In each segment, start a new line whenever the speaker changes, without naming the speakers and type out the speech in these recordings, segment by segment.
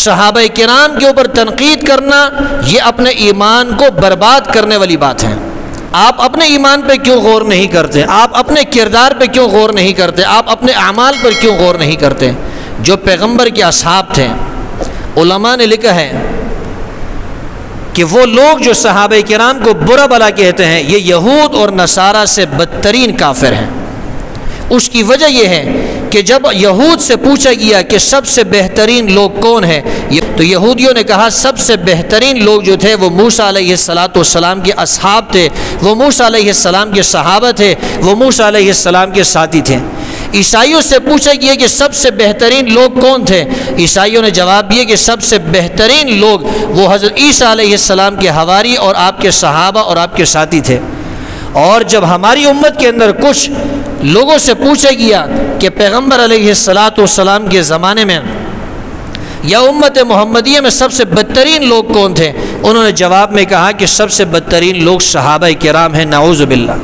صحابہ کرام کے اوپر تنقید کرنا یہ اپنے ایمان کو برباد کرنے والی بات ہے۔ آپ اپنے ایمان پہ کیوں غور نہیں کرتے؟ آپ اپنے کردار پہ کیوں غور نہیں کرتے؟ آپ اپنے اعمال پر کیوں غور نہیں کرتے؟ جو پیغمبر کے اصحاب تھے، علماء نے لکھا ہے کہ وہ لوگ جو صحابہ کرام کو برا بھلا کہتے ہیں یہ یہود اور نصارہ سے بدترین کافر ہیں۔ اس کی وجہ یہ ہے کہ جب یہود سے پوچھا گیا کہ سب سے بہترین لوگ کون ہیں، تو یہودیوں نے کہا سب سے بہترین لوگ جو تھے وہ موسیٰ علیہ السلام کے اصحاب تھے، وہ موسیٰ علیہ السلام کے صحابہ تھے، وہ موسیٰ علیہ السلام کے ساتھی تھے۔ عیسائیوں سے پوچھا گیا کہ سب سے بہترین لوگ کون تھے، عیسائیوں نے جواب دیا کہ سب سے بہترین لوگ وہ حضرت عیسیٰ علیہ السلام کے حواری اور آپ کے صحابہ اور آپ کے ساتھی تھے۔ اور جب ہماری امت کے اندر کچھ لوگوں سے پوچھا گیا کہ پیغمبر علیہ السلام کے زمانے میں یا امت محمدیہ میں سب سے بدترین لوگ کون تھے، انہوں نے جواب میں کہا کہ سب سے بدترین لوگ صحابہ کرام ہیں، نعوذ باللہ۔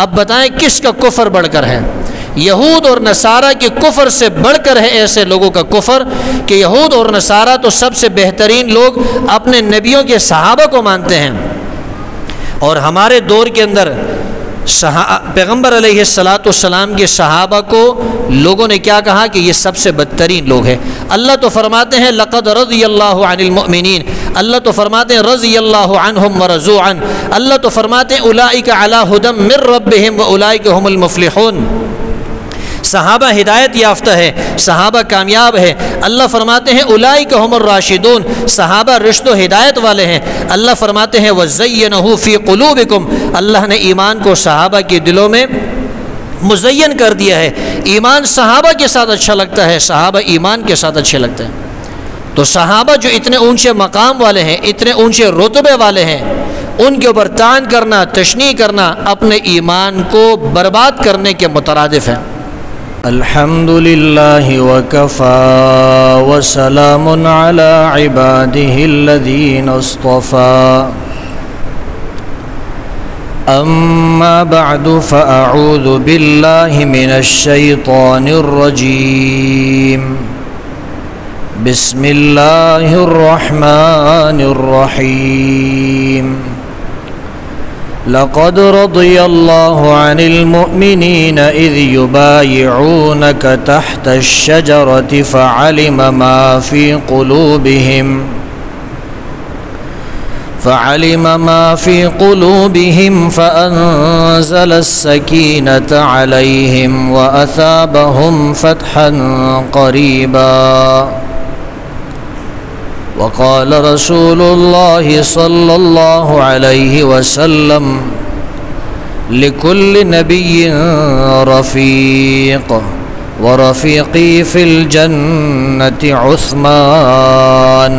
آپ بتائیں کس کا کفر بڑھ کر ہے؟ یہود اور نصارہ کے کفر سے بڑھ کر ہے ایسے لوگوں کا کفر کہ یہود اور نصارہ تو سب سے بہترین لوگ اپنے نبیوں کے صحابہ کو مانتے ہیں، اور ہمارے دور کے اندر پیغمبر علیہ السلام کے صحابہ کو لوگوں نے کیا کہا کہ یہ سب سے بدترین لوگ ہیں۔ اللہ تو فرماتے ہیں لقد رضی اللہ عن المؤمنین، اللہ تو فرماتے ہیں رضی اللہ عنہم ورضوا عنہ، اللہ تو فرماتے ہیں اولئک علی ھدی من ربہم واولئک هم المفلحون۔ صحابہ ہدایت یافتہ ہے، صحابہ کامیاب ہے۔ اللہ فرماتے ہیں اولئک هم الراشدون، صحابہ رشد و ہدایت والے ہیں۔ اللہ فرماتے ہیں وزینہ فی قلوبکم، اللہ نے ایمان کو صحابہ کے دلوں میں مزین کر دیا ہے۔ ایمان صحابہ کے ساتھ اچھا لگتا ہے، صحابہ ایمان کے ساتھ اچھے لگتے ہیں۔ تو صحابہ جو اتنے اونچے مقام والے ہیں، اتنے اونچے رتبے والے ہیں، ان کے اوپر طعن کرنا، تشنیع کرنا اپنے ایمان کو برباد کرنے کے مترادف ہے۔
الحمد لله وكفى وسلام على عباده الذين اصطفى أما بعد فأعوذ بالله من الشيطان الرجيم بسم الله الرحمن الرحيم لقد رضي الله عن المؤمنين إذ يبايعونك تحت الشجرة فعلم ما في قلوبهم فأنزل السكينة عليهم وأثابهم فتحا قريبا وقال رسول الله صلى الله عليه وسلم لكل نبي رفيق ورفيقي في الجنة عثمان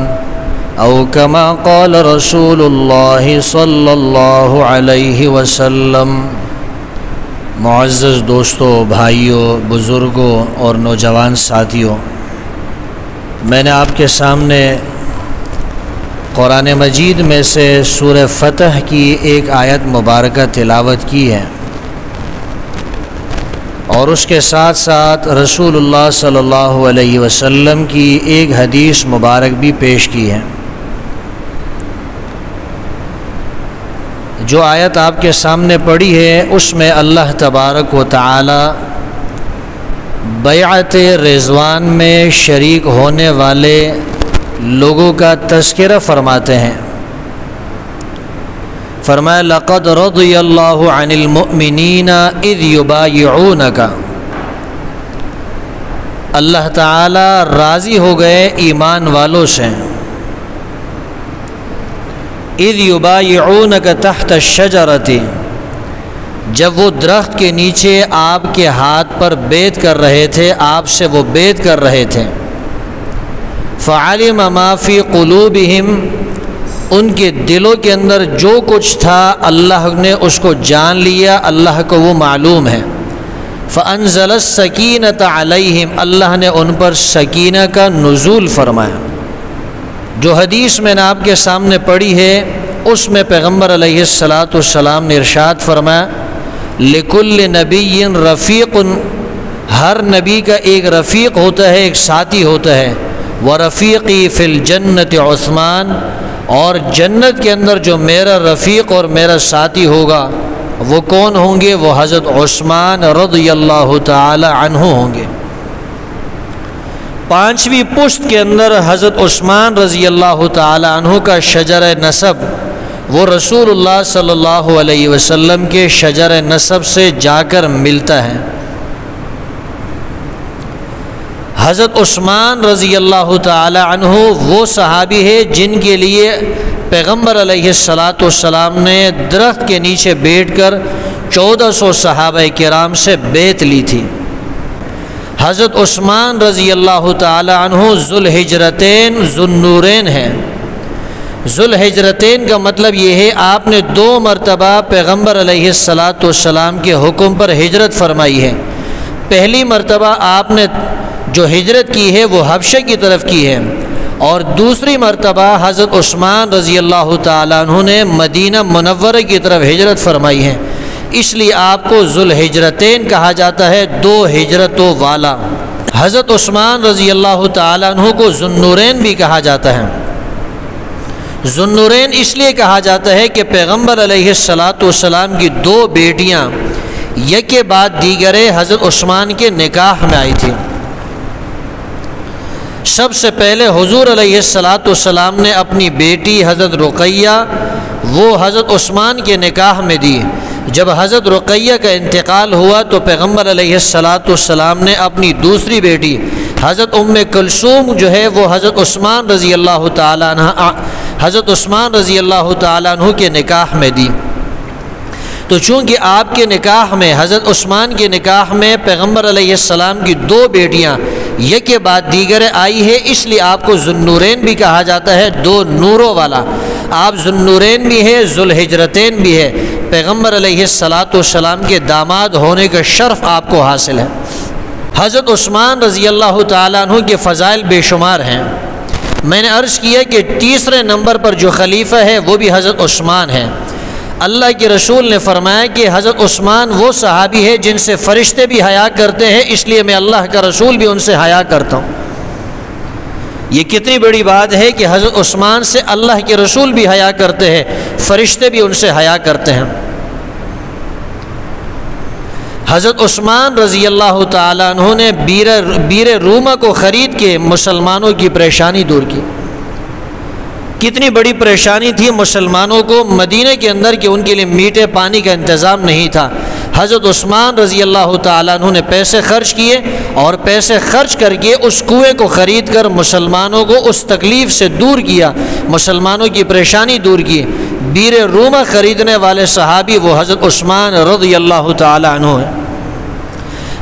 أو كما قال رسول الله صلى الله عليه وسلم۔
معزز دوستوں، بھائیوں، بزرگوں اور نوجوان ساتھیوں، میں نے آپ کے سامنے قرآن مجید میں سے سورہ فتح کی ایک آیت مبارکہ تلاوت کی ہے، اور اس کے ساتھ ساتھ رسول اللہ صلی اللہ علیہ وسلم کی ایک حدیث مبارک بھی پیش کی ہے۔ جو آیت آپ کے سامنے پڑھی ہے اس میں اللہ تبارک و تعالی بیعت رضوان میں شریک ہونے والے لوگوں کا تذکرہ فرماتے ہیں۔ فرمایا لقد رضی اللہ عن المؤمنین اذ یبایعونک، اللہ تعالی راضی ہو گئے ایمان والوں سے، اذ یبایعونک تحت الشجرۃ، جب وہ درخت کے نیچے آپ کے ہاتھ پر بیعت کر رہے تھے، آپ سے وہ بیعت کر رہے تھے۔ فعلم ما فی قلوبہم، ان کے دلوں کے اندر جو کچھ تھا اللہ نے اس کو جان لیا، اللہ کو وہ معلوم ہے۔ فانزل السکینۃ علیہم، اللہ نے ان پر سکینہ کا نزول فرمایا۔ جو حدیث میں نے آپ کے سامنے پڑھی ہے اس میں پیغمبر علیہ السلام نے ارشاد فرمایا لکل نبی رفیق، ہر نبی کا ایک رفیق ہوتا ہے، ایک ساتھی ہوتا ہے۔ ورفیقی فی الجنت عثمان، اور جنت کے اندر جو میرا رفیق اور میرا ساتھی ہوگا وہ کون ہوں گے؟ وہ حضرت عثمان رضی اللہ تعالی عنہ ہوں گے۔ پانچویں پشت کے اندر حضرت عثمان رضی اللہ تعالی عنہ کا شجر نسب وہ رسول اللہ صلی اللہ علیہ وسلم کے شجر نسب سے جا کر ملتا ہے۔ حضرت عثمان رضی اللہ تعالی عنہ وہ صحابی ہے جن کے لیے پیغمبر علیہ السلام نے درخت کے نیچے بیٹھ کر 1400 صحابہ کرام سے بیعت لی تھی۔ حضرت عثمان رضی اللہ تعالی عنہ ذوالحجرتین ذوالنورین ہیں۔ ذوالحجرتین کا مطلب یہ ہے آپ نے 2 مرتبہ پیغمبر علیہ السلام کے حکم پر ہجرت فرمائی ہے۔ پہلی مرتبہ آپ نے جو ہجرت کی ہے وہ حبشہ کی طرف کی ہے، اور دوسری مرتبہ حضرت عثمان رضی اللہ تعالیٰ عنہ نے مدینہ منورہ کی طرف ہجرت فرمائی ہے، اس لیے آپ کو ذوالحجرتین کہا جاتا ہے، 2 ہجرتوں والا۔ حضرت عثمان رضی اللہ تعالیٰ عنہ کو ذوالنورین بھی کہا جاتا ہے۔ ذوالنورین اس لیے کہا جاتا ہے کہ پیغمبر علیہ السلام کی 2 بیٹیاں یک کے بعد دیگرے حضرت عثمان کے نکاح میں آئی تھیں۔ سب سے پہلے حضور علیہ السلام نے اپنی بیٹی حضرت رقیہ وہ حضرت عثمان کے نکاح میں دی۔ جب حضرت رقیہ کا انتقال ہوا تو پیغمبر علیہ السلام نے اپنی دوسری بیٹی حضرت ام کلثوم جو ہے وہ حضرت عثمان رضی اللہ تعالیٰ عنہ کے نکاح میں دی۔ تو چونکہ آپ کے نکاح میں حضرت عثمان کے نکاح میں پیغمبر علیہ السلام کی 2 بیٹیاں یک کے بعد دیگر آئی ہے، اس لیے آپ کو ذوالنورین بھی کہا جاتا ہے، 2 نوروں والا۔ آپ ذوالنورین بھی ہے، ذوالحجرتین بھی ہے، پیغمبر علیہ السلام کے داماد ہونے کا شرف آپ کو حاصل ہے۔ حضرت عثمان رضی اللہ تعالیٰ عنہ کے فضائل بے شمار ہیں۔ میں نے عرض کیا کہ تیسرے نمبر پر جو خلیفہ ہے وہ بھی حضرت عثمان ہے۔ اللہ کے رسول نے فرمایا کہ حضرت عثمان وہ صحابی ہے جن سے فرشتے بھی حیا کرتے ہیں، اس لیے میں اللہ کا رسول بھی ان سے حیا کرتا ہوں۔ یہ کتنی بڑی بات ہے کہ حضرت عثمان سے اللہ کے رسول بھی حیا کرتے ہیں، فرشتے بھی ان سے حیا کرتے ہیں۔ حضرت عثمان رضی اللہ تعالیٰ عنہ نے بیر رومہ کو خرید کے مسلمانوں کی پریشانی دور کی۔ کتنی بڑی پریشانی تھی مسلمانوں کو مدینہ کے اندر کہ ان کے لیے میٹھے پانی کا انتظام نہیں تھا۔ حضرت عثمان رضی اللہ تعالیٰ عنہ نے پیسے خرچ کیے اور پیسے خرچ کر کے اس کنویں کو خرید کر مسلمانوں کو اس تکلیف سے دور کیا، مسلمانوں کی پریشانی دور کی۔ بیر رومہ خریدنے والے صحابی وہ حضرت عثمان رضی اللہ تعالیٰ عنہ ہے۔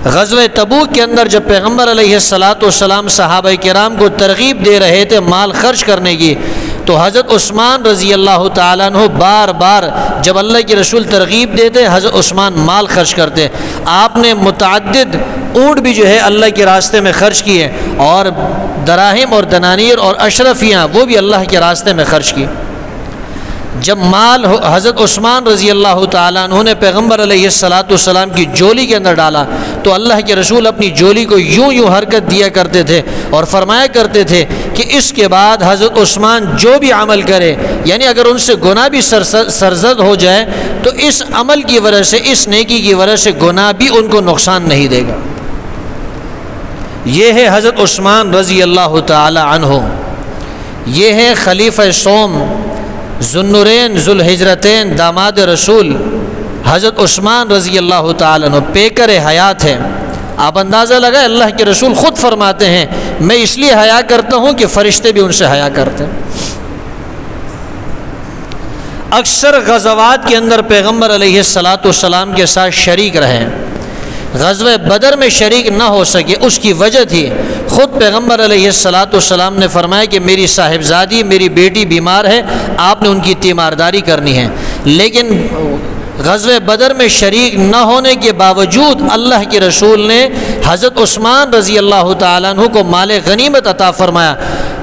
غزوہ تبوک کے اندر جب پیغمبر علیہ السلام صحابہ کرام کو ترغیب دے رہے تھے مال خرچ کرنے کی، تو حضرت عثمان رضی اللہ تعالیٰ عنہ بار بار جب اللہ کے رسول ترغیب دیتے حضرت عثمان مال خرچ کرتے۔ آپ نے متعدد اونٹ بھی جو ہے اللہ کے راستے میں خرچ کیے، اور دراہم اور دنانیر اور اشرفیاں وہ بھی اللہ کے راستے میں خرچ کی۔ جب مال حضرت عثمان رضی اللہ تعالیٰ عنہ نے پیغمبر علیہ السلام کی جولی کے اندر ڈالا تو اللہ کے رسول اپنی جولی کو یوں حرکت دیا کرتے تھے اور فرمایا کرتے تھے کہ اس کے بعد حضرت عثمان جو بھی عمل کرے، یعنی اگر ان سے گناہ بھی سرزد ہو جائے تو اس عمل کی وجہ سے، اس نیکی کی وجہ سے گناہ بھی ان کو نقصان نہیں دے گا۔ یہ ہے حضرت عثمان رضی اللہ تعالی عنہ، یہ ہے خلیفہ سوم ذوالنورین ذوالحجرتین داماد رسول حضرت عثمان رضی اللہ تعالیٰ عنہ، پیکر حیات ہے۔ آپ اندازہ لگائیں، اللہ کے رسول خود فرماتے ہیں میں اس لیے حیا کرتا ہوں کہ فرشتے بھی ان سے حیا کرتے ہیں۔ اکثر غزوات کے اندر پیغمبر علیہ السلام کے ساتھ شریک رہے، غزوہ بدر میں شریک نہ ہو سکے، اس کی وجہ تھی خود پیغمبر علیہ السلام نے فرمایا کہ میری صاحبزادی، میری بیٹی بیمار ہے، آپ نے ان کی تیمارداری کرنی ہے۔ لیکن غزوہ بدر میں شریک نہ ہونے کے باوجود اللہ کے رسول نے حضرت عثمان رضی اللہ تعالیٰ عنہ کو مال غنیمت عطا فرمایا۔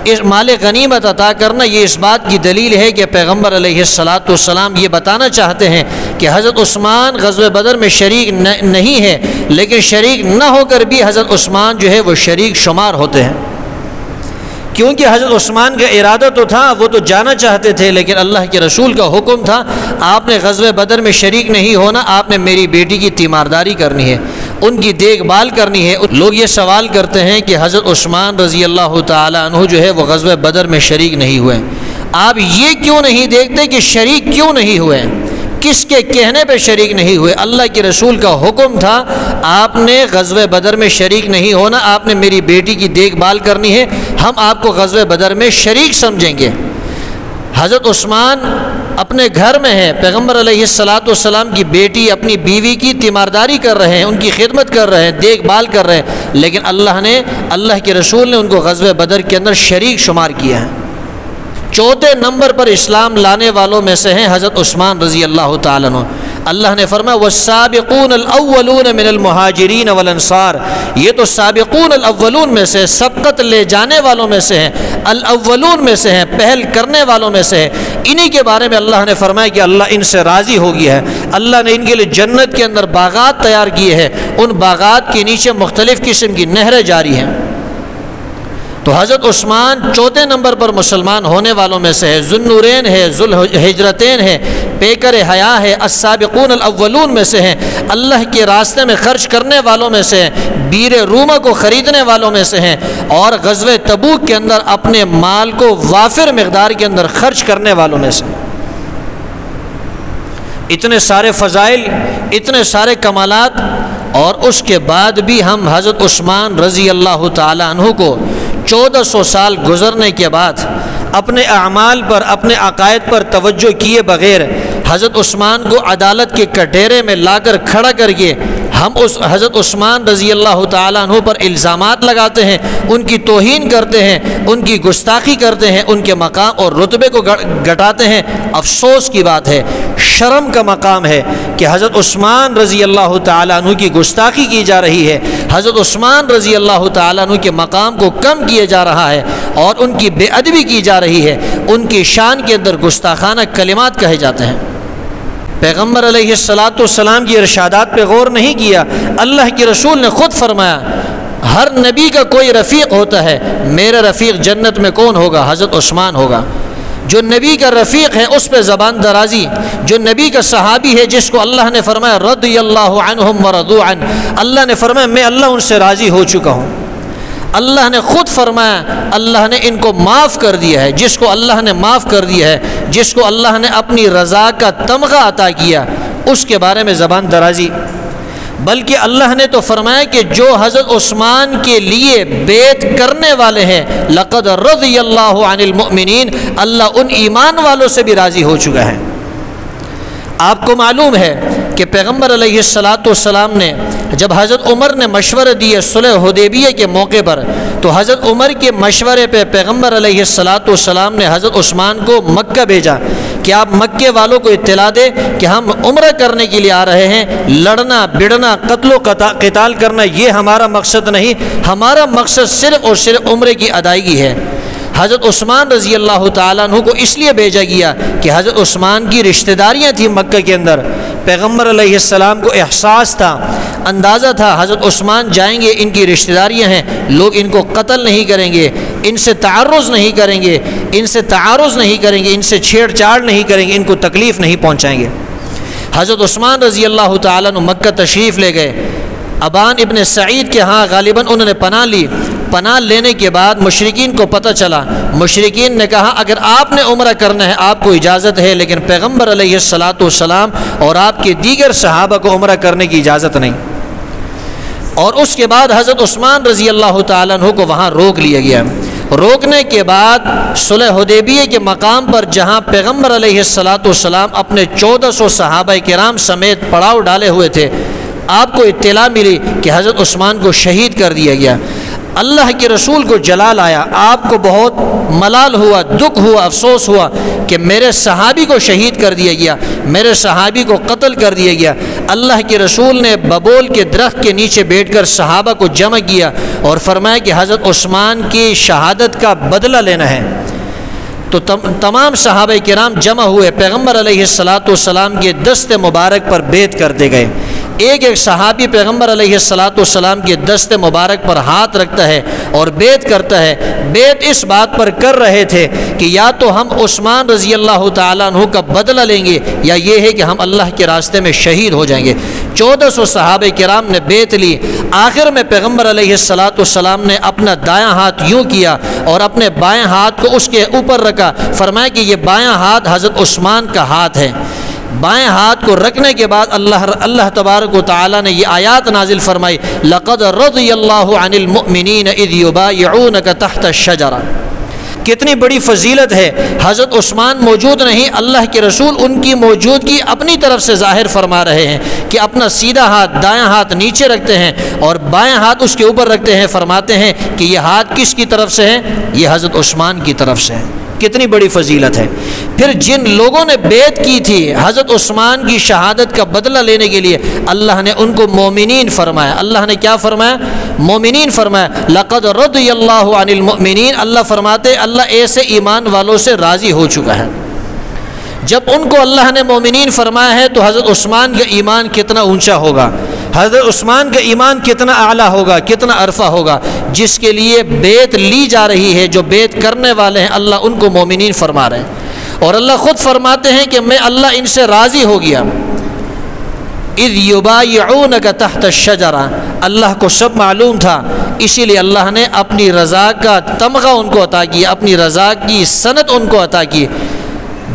اس مال غنیمت عطا کرنا یہ اس بات کی دلیل ہے کہ پیغمبر علیہ السلام یہ بتانا چاہتے ہیں کہ حضرت عثمان غزوہ بدر میں شریک نہیں ہے، لیکن شریک نہ ہو کر بھی حضرت عثمان جو ہے وہ شریک شمار ہوتے ہیں، کیونکہ حضرت عثمان کا ارادہ تو تھا، وہ تو جانا چاہتے تھے، لیکن اللہ کے رسول کا حکم تھا آپ نے غزوہ بدر میں شریک نہیں ہونا، آپ نے میری بیٹی کی تیمارداری کرنی ہے، ان کی دیکھ بھال کرنی ہے۔ لوگ یہ سوال کرتے ہیں کہ حضرت عثمان رضی اللہ تعالیٰ عنہ جو ہے وہ غزوہ بدر میں شریک نہیں ہوئے، آپ یہ کیوں نہیں دیکھتے کہ شریک کیوں نہیں ہوئے، کس کے کہنے پہ شریک نہیں ہوئے؟ اللہ کے رسول کا حکم تھا آپ نے غزوہ بدر میں شریک نہیں ہونا، آپ نے میری بیٹی کی دیکھ بھال کرنی ہے، ہم آپ کو غزوہ بدر میں شریک سمجھیں گے۔ حضرت عثمان اپنے گھر میں ہیں، پیغمبر علیہ السلام کی بیٹی اپنی بیوی کی تیمارداری کر رہے ہیں، ان کی خدمت کر رہے ہیں، دیکھ بھال کر رہے ہیں، لیکن اللہ کے رسول نے ان کو غزوہ بدر کے اندر شریک شمار کیا ہے۔ چوتھے نمبر پر اسلام لانے والوں میں سے ہیں حضرت عثمان رضی اللہ تعالیٰ عنہ۔ اللہ نے فرمایا والسابقون الاولون من المہاجرین والانصار، یہ تو سابقون الاولون میں سے، سبقت لے جانے والوں میں سے ہیں، الاولون میں سے ہیں، پہل کرنے والوں میں سے ہیں۔ انہی کے بارے میں اللہ نے فرمایا کہ اللہ ان سے راضی ہو گیا ہے، اللہ نے ان کے لیے جنت کے اندر باغات تیار کیے ہیں، ان باغات کے نیچے مختلف قسم کی نہریں جاری ہیں۔ تو حضرت عثمان چوتھے نمبر پر مسلمان ہونے والوں میں سے ہے، ذوالنورین ہے، ذوالہجرتین ہے، پیکر حیا ہے، السابقون الاولون میں سے ہیں، اللہ کے راستے میں خرچ کرنے والوں میں سے ہیں، بیر رومہ کو خریدنے والوں میں سے ہیں، اور غزوہ تبوک کے اندر اپنے مال کو وافر مقدار کے اندر خرچ کرنے والوں میں سے۔ اتنے سارے فضائل، اتنے سارے کمالات، اور اس کے بعد بھی ہم حضرت عثمان رضی اللہ تعالی عنہ کو 1400 سال گزرنے کے بعد اپنے اعمال پر، اپنے عقائد پر توجہ کیے بغیر حضرت عثمان کو عدالت کے کٹہرے میں لا کر کھڑا کر کے ہم اس حضرت عثمان رضی اللہ تعالیٰ عنہ پر الزامات لگاتے ہیں، ان کی توہین کرتے ہیں، ان کی گستاخی کرتے ہیں، ان کے مقام اور رتبے کو گھٹاتے ہیں۔ افسوس کی بات ہے، شرم کا مقام ہے کہ حضرت عثمان رضی اللہ تعالیٰ عنہ کی گستاخی کی جا رہی ہے، حضرت عثمان رضی اللہ تعالیٰ عنہ کے مقام کو کم کیا جا رہا ہے اور ان کی بے ادبی کی جا رہی ہے، ان کی شان کے اندر گستاخانہ کلمات کہے جاتے ہیں۔ پیغمبر علیہ السلام کی ارشادات پہ غور نہیں کیا۔ اللہ کے رسول نے خود فرمایا ہر نبی کا کوئی رفیق ہوتا ہے، میرا رفیق جنت میں کون ہوگا؟ حضرت عثمان ہوگا۔ جو نبی کا رفیق ہے اس پہ زبان درازی، جو نبی کا صحابی ہے جس کو اللہ نے فرمایا رضی اللہ عنہم ورضوا عنہ، اللہ نے فرمایا میں اللہ ان سے راضی ہو چکا ہوں، اللہ نے خود فرمایا اللہ نے ان کو معاف کر دیا ہے، جس کو اللہ نے معاف کر دیا ہے، جس کو اللہ نے اپنی رضا کا تمغہ عطا کیا، اس کے بارے میں زبان درازی۔ بلکہ اللہ نے تو فرمایا کہ جو حضرت عثمان کے لیے بیعت کرنے والے ہیں لقد رضی اللہ عن المؤمنین، اللہ ان ایمان والوں سے بھی راضی ہو چکا ہے۔ آپ کو معلوم ہے کہ پیغمبر علیہ السلام نے جب حضرت عمر نے مشورہ دیے صلح حدیبیہ کے موقع پر، تو حضرت عمر کے مشورے پہ پیغمبر علیہ السلام نے حضرت عثمان کو مکہ بھیجا کہ آپ مکے والوں کو اطلاع دیں کہ ہم عمرہ کرنے کے لیے آ رہے ہیں، لڑنا بڑنا قتل و قتال کرنا یہ ہمارا مقصد نہیں، ہمارا مقصد صرف اور صرف عمرے کی ادائیگی ہے۔ حضرت عثمان رضی اللہ تعالیٰ عنہ کو اس لیے بھیجا گیا کہ حضرت عثمان کی رشتہ داریاں تھیں مکہ کے اندر، پیغمبر علیہ السلام کو احساس تھا، اندازہ تھا حضرت عثمان جائیں گے، ان کی رشتہ داریاں ہیں، لوگ ان کو قتل نہیں کریں گے، ان سے تعرض نہیں کریں گے، ان سے چھیڑ چھاڑ نہیں کریں گے، ان کو تکلیف نہیں پہنچائیں گے۔ حضرت عثمان رضی اللہ تعالیٰ عنہ مکہ تشریف لے گئے، ابان ابن سعید کے ہاں غالباً انہوں نے پناہ لی۔ پناہ لینے کے بعد مشرکین کو پتہ چلا، مشرکین نے کہا اگر آپ نے عمرہ کرنا ہے آپ کو اجازت ہے، لیکن پیغمبر علیہ السلام اور آپ کے دیگر صحابہ کو عمرہ کرنے کی اجازت نہیں۔ اور اس کے بعد حضرت عثمان رضی اللہ تعالیٰ عنہ کو وہاں روک لیا گیا۔ روکنے کے بعد صلح حدیبیہ کے مقام پر جہاں پیغمبر علیہ السلام اپنے 1400 صحابہ کرام سمیت پڑاؤ ڈالے ہوئے تھے، آپ کو اطلاع ملی کہ حضرت عثمان کو شہید کر دیا گیا۔ اللہ کے رسول کو جلال آیا، آپ کو بہت ملال ہوا، دکھ ہوا، افسوس ہوا کہ میرے صحابی کو شہید کر دیا گیا، میرے صحابی کو قتل کر دیا گیا۔ اللہ کے رسول نے ببول کے درخت کے نیچے بیٹھ کر صحابہ کو جمع کیا اور فرمایا کہ حضرت عثمان کی شہادت کا بدلہ لینا ہے۔ تو تمام صحابہ کرام جمع ہوئے، پیغمبر علیہ السلام کے دست مبارک پر بیعت کرتے گئے۔ ایک ایک صحابی پیغمبر علیہ السلام کے دست مبارک پر ہاتھ رکھتا ہے اور بیعت کرتا ہے۔ بیعت اس بات پر کر رہے تھے کہ یا تو ہم عثمان رضی اللہ تعالیٰ عنہ کا بدلہ لیں گے یا یہ ہے کہ ہم اللہ کے راستے میں شہید ہو جائیں گے۔ 1400 صحابہ کرام نے بیعت لی۔ آخر میں پیغمبر علیہ السلام نے اپنا دایاں ہاتھ یوں کیا اور اپنے بائیں ہاتھ کو اس کے اوپر رکھا، فرمایا کہ یہ بایاں ہاتھ حضرت عثمان کا ہاتھ ہے۔ بائیں ہاتھ کو رکھنے کے بعد اللہ تبارک و تعالیٰ نے یہ آیات نازل فرمائی، لَقَدْ رَضِيَ اللَّهُ عَنِ الْمُؤْمِنِينَ إِذْ يُبَايِعُونَكَ تَحْتَ الشَّجَرَةِ۔ کتنی بڑی فضیلت ہے، حضرت عثمان موجود نہیں، اللہ کے رسول ان کی موجودگی اپنی طرف سے ظاہر فرما رہے ہیں کہ اپنا سیدھا ہاتھ دایاں ہاتھ نیچے رکھتے ہیں اور بائیں ہاتھ اس کے اوپر رکھتے ہیں، فرماتے ہیں کہ یہ ہاتھ کس کی طرف سے ہے؟ یہ حضرت عثمان کی طرف سے ہے۔ کتنی بڑی فضیلت ہے۔ پھر جن لوگوں نے بیعت کی تھی حضرت عثمان کی شہادت کا بدلہ لینے کے لیے، اللہ نے ان کو مومنین فرمایا۔ اللہ نے کیا فرمایا؟ مومنین فرمایا۔ لقد رضی اللہ عن المؤمنین، اللہ فرماتے اللہ ایسے ایمان والوں سے راضی ہو چکا ہے۔ جب ان کو اللہ نے مومنین فرمایا ہے تو حضرت عثمان کا ایمان کتنا اونچا ہوگا، حضرت عثمان کا ایمان کتنا اعلیٰ ہوگا، کتنا عرفہ ہوگا۔ جس کے لیے بیعت لی جا رہی ہے، جو بیعت کرنے والے ہیں، اللہ ان کو مومنین فرما رہے ہیں اور اللہ خود فرماتے ہیں کہ میں اللہ ان سے راضی ہو گیا۔ اذ یبایعونک تحت الشجرہ، اللہ کو سب معلوم تھا، اسی لیے اللہ نے اپنی رضا کا تمغہ ان کو عطا کیا، اپنی رضا کی سند ان کو عطا کی۔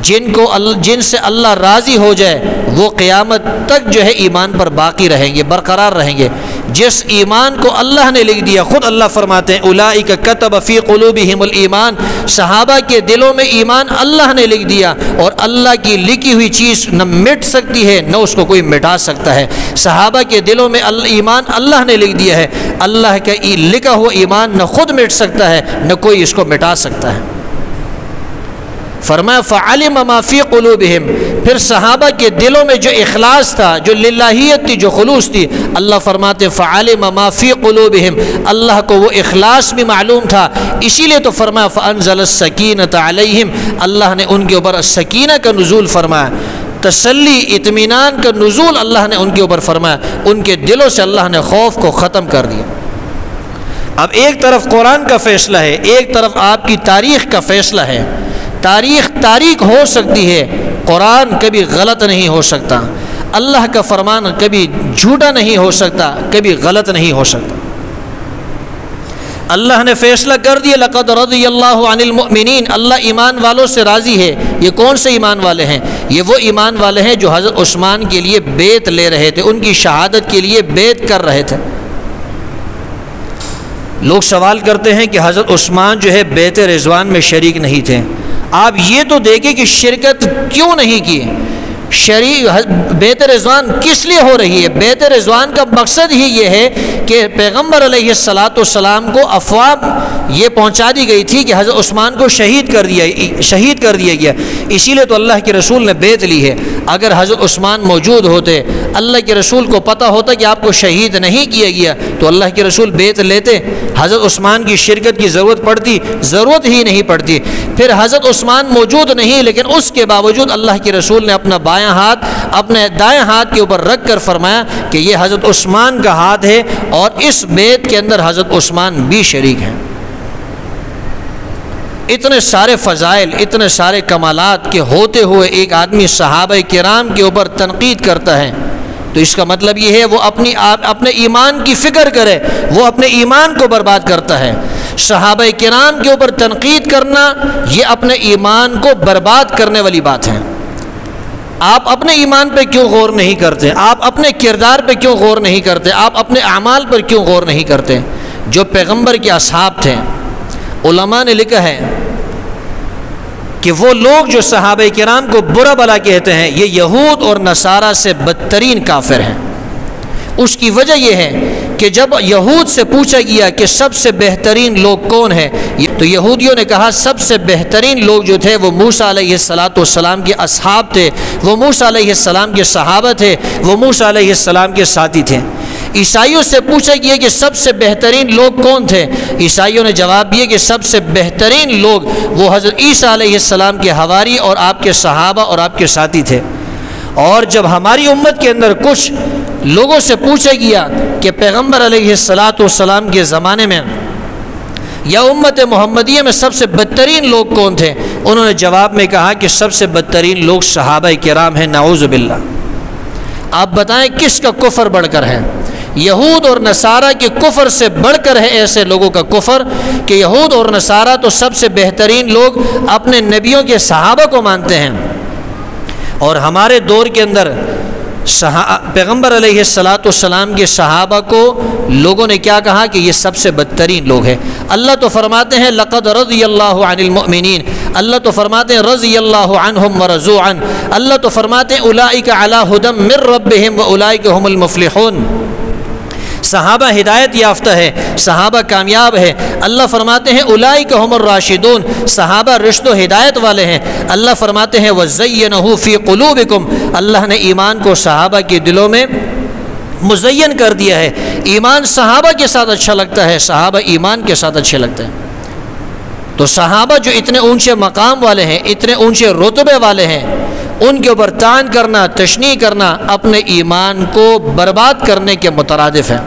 جن سے اللہ راضی ہو جائے وہ قیامت تک جو ہے ایمان پر باقی رہیں گے، برقرار رہیں گے۔ جس ایمان کو اللہ نے لکھ دیا، خود اللہ فرماتے ہیں اولئک کتب فی قلوبہم الایمان، صحابہ کے دلوں میں ایمان اللہ نے لکھ دیا، اور اللہ کی لکھی ہوئی چیز نہ مٹ سکتی ہے نہ اس کو کوئی مٹا سکتا ہے۔ صحابہ کے دلوں میں ایمان اللہ نے لکھ دیا ہے، اللہ کا لکھا ہوا ایمان نہ خود مٹ سکتا ہے نہ کوئی اس کو مٹا سکتا ہے۔ فرمایا فعلم ما فی قلوبہم، پھر صحابہ کے دلوں میں جو اخلاص تھا، جو للہیت تھی، جو خلوص تھی، اللہ فرماتے فعلم ما فی قلوبہم، اللہ کو وہ اخلاص بھی معلوم تھا، اسی لیے تو فرمایا فانزل السکینۃ علیہم، اللہ نے ان کے اوپر سکینہ کا نزول فرمایا، تسلی اطمینان کا نزول اللہ نے ان کے اوپر فرمایا، ان کے دلوں سے اللہ نے خوف کو ختم کر دیا۔ اب ایک طرف قرآن کا فیصلہ ہے، ایک طرف آپ کی تاریخ کا فیصلہ ہے۔ تاریخ ہو سکتی ہے، قرآن کبھی غلط نہیں ہو سکتا، اللہ کا فرمان کبھی جھوٹا نہیں ہو سکتا، کبھی غلط نہیں ہو سکتا۔ اللہ نے فیصلہ کر دیا لقد رضی اللہ عن المؤمنین، اللہ ایمان والوں سے راضی ہے۔ یہ کون سے ایمان والے ہیں؟ یہ وہ ایمان والے ہیں جو حضرت عثمان کے لیے بیعت لے رہے تھے، ان کی شہادت کے لیے بیعت کر رہے تھے۔ لوگ سوال کرتے ہیں کہ حضرت عثمان جو ہے بیعت رضوان میں شریک نہیں تھے۔ آپ یہ تو دیکھیں کہ شرکت کیوں نہیں کی، بیعت رضوان کس لیے ہو رہی ہے؟ بیعت رضوان کا مقصد ہی یہ ہے کہ پیغمبر علیہ السلام کو افواہ یہ پہنچا دی گئی تھی کہ حضرت عثمان کو شہید کر دیا گیا، اسی لیے تو اللہ کے رسول نے بیعت لی ہے۔ اگر حضرت عثمان موجود ہوتے، اللہ کے رسول کو پتہ ہوتا کہ آپ کو شہید نہیں کیا گیا، تو اللہ کے رسول بیعت لیتے؟ حضرت عثمان کی شرکت کی ضرورت ہی نہیں پڑتی۔ پھر حضرت عثمان موجود نہیں، لیکن اس کے باوجود اللہ کے رسول نے اپنا بائیں ہاتھ اپنے دائیں ہاتھ کے اوپر رکھ کر فرمایا کہ یہ حضرت عثمان کا ہاتھ ہے، اور اس بیعت کے اندر حضرت عثمان بھی شریک ہیں۔ اتنے سارے فضائل، اتنے سارے کمالات کے ہوتے ہوئے ایک آدمی صحابہ کرام کے اوپر تنقید کرتا ہے، تو اس کا مطلب یہ ہے وہ اپنے ایمان کی فکر کرے، وہ اپنے ایمان کو برباد کرتا ہے۔ صحابہ کرام کے اوپر تنقید کرنا یہ اپنے ایمان کو برباد کرنے والی بات ہے۔ آپ اپنے ایمان پہ کیوں غور نہیں کرتے؟ آپ اپنے کردار پہ کیوں غور نہیں کرتے؟ آپ اپنے اعمال پر کیوں غور نہیں کرتے؟ جو پیغمبر کے اصحاب تھے، علماء نے لکھا ہے کہ وہ لوگ جو صحابہ کرام کو برا بھلا کہتے ہیں، یہ یہود اور نصارہ سے بدترین کافر ہیں۔ اس کی وجہ یہ ہے کہ جب یہود سے پوچھا گیا کہ سب سے بہترین لوگ کون ہیں، تو یہودیوں نے کہا سب سے بہترین لوگ جو تھے وہ موسیٰ علیہ السلام کے اصحاب تھے، وہ موسیٰ علیہ السلام کے صحابہ تھے، وہ موسیٰ علیہ السلام کے ساتھی تھے۔ عیسائیوں سے پوچھا گیا کہ سب سے بہترین لوگ کون تھے، عیسائیوں نے جواب دیا کہ سب سے بہترین لوگ وہ حضرت عیسیٰ علیہ السلام کے حواری اور آپ کے صحابہ اور آپ کے ساتھی تھے۔ اور جب ہماری امت کے اندر کچھ لوگوں سے پوچھا گیا کہ پیغمبر علیہ السلام کے زمانے میں یا امت محمدیہ میں سب سے بدترین لوگ کون تھے؟ انہوں نے جواب میں کہا کہ سب سے بدترین لوگ صحابہ کرام ہیں، نعوذ باللہ۔ آپ بتائیں کس کا کفر بڑھ کر ہے؟ یہود اور نصارہ کے کفر سے بڑھ کر ہے ایسے لوگوں کا کفر کہ یہود اور نصارہ تو سب سے بہترین لوگ اپنے نبیوں کے صحابہ کو مانتے ہیں، اور ہمارے دور کے اندر پیغمبر علیہ السلام کے صحابہ کو لوگوں نے کیا کہا کہ یہ سب سے بدترین لوگ ہیں۔ اللہ تو فرماتے ہیں لقد رضی اللہ عن المؤمنین، اللہ تو فرماتے ہیں رضی اللہ عنہم ورضوا عنہ، اللہ تو فرماتے ہیں اولئک علی ھدی من ربہم واولئک ھم المفلحون۔ صحابہ ہدایت یافتہ ہے، صحابہ کامیاب ہے۔ اللہ فرماتے ہیں اولئک ھم الراشدون، صحابہ رشد و ہدایت والے ہیں۔ اللہ فرماتے ہیں وزینہ فی قلوبکم، اللہ نے ایمان کو صحابہ کے دلوں میں مزین کر دیا ہے۔ ایمان صحابہ کے ساتھ اچھا لگتا ہے، صحابہ ایمان کے ساتھ اچھے لگتے ہیں۔ تو صحابہ جو اتنے اونچے مقام والے ہیں، اتنے اونچے رتبے والے ہیں، ان کے اوپر طعن کرنا، تشنیع کرنا اپنے ایمان کو برباد کرنے کے مترادف ہے۔